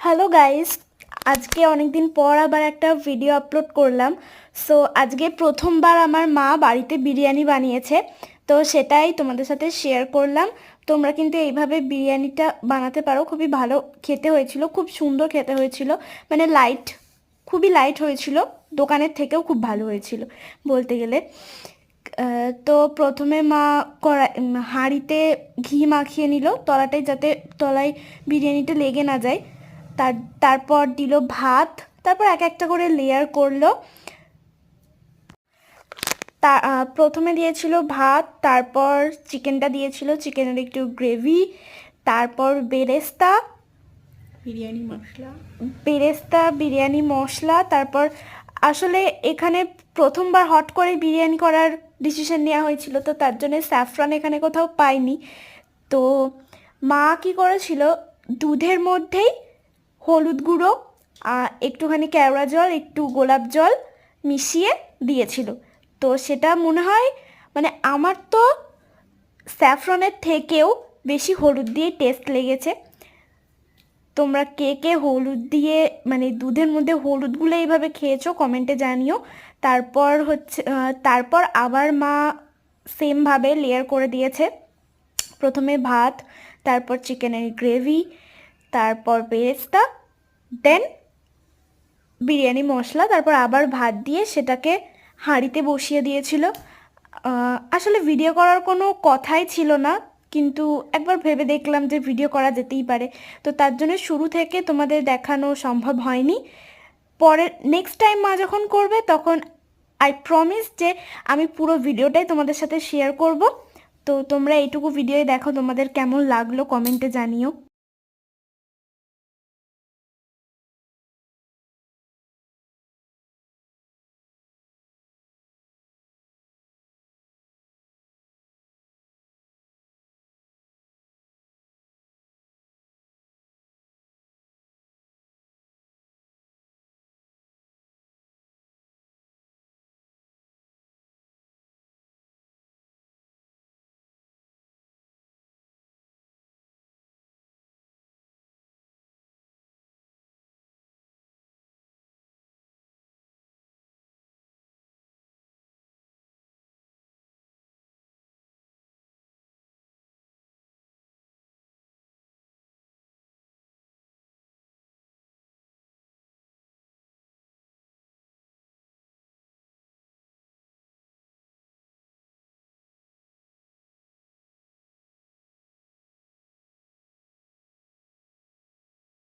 Hello guys, আজকে অনেক দিন পর আবার একটা ভিডিও আপলোড করলাম। সো আজকে প্রথমবার আমার মা বাড়িতে বিরিয়ানি বানিয়েছে, তো সেটাই তোমাদের সাথে শেয়ার করলাম। তোমরা কিন্তু এইভাবে বিরিয়ানিটা বানাতে পারো, খুবই ভালো খেতে হয়েছিল, খুব সুন্দর খেতে হয়েছিল। মানে খুবই লাইট হয়েছিল, দোকানের থেকেও খুব ভালো হয়েছিল বলতে গেলে। তো প্রথমে মা হাঁড়িতে ঘি মাখিয়ে নিল তলাটায়, যাতে তলায় বিরিয়ানিটা লেগে না যায়। তারপর দিল ভাত, তারপর এক একটা করে লেয়ার করলো। প্রথমে দিয়েছিল ভাত, তারপর চিকেনটা দিয়েছিল, চিকেনের একটু গ্রেভি, তারপর বিরিয়ানি মশলা। তারপর আসলে এখানে প্রথমবার হট করে বিরিয়ানি করার ডিসিশন নেওয়া হয়েছিল, তো তার জন্য স্যাফরন এখানে কোথাও পাইনি। তো মা কি করেছিল, দুধের মধ্যেই হলুদ গুঁড়ো, একটুখানি কেওড়া জল, একটু গোলাপ জল মিশিয়ে দিয়েছিল। তো সেটা মনে হয়, মানে আমার তো স্যাফরনের থেকেও বেশি হলুদ দিয়ে টেস্ট লেগেছে। তোমরা কে কে হলুদ দিয়ে, মানে দুধের মধ্যে হলুদগুলো এইভাবে খেয়েছো কমেন্টে জানিও। তারপর আবার মা সেমভাবে লেয়ার করে দিয়েছে। প্রথমে ভাত, তারপর চিকেনের গ্রেভি, তারপর বেরেস্তা, দেন বিরিয়ানি মশলা, তারপর আবার ভাত দিয়ে সেটাকে হাঁড়িতে বসিয়ে দিয়েছিল। আসলে ভিডিও করার কোনো কথাই ছিল না, কিন্তু একবার ভেবে দেখলাম যে ভিডিও করা যেতেই পারে, তো তার জন্য শুরু থেকে তোমাদের দেখানো সম্ভব হয়নি। পরে নেক্সট টাইম মা যখন করবে তখন আই প্রমিস যে আমি পুরো ভিডিওটাই তোমাদের সাথে শেয়ার করব। তো তোমরা এইটুকু ভিডিওই দেখো, তোমাদের কেমন লাগলো কমেন্টে জানিও।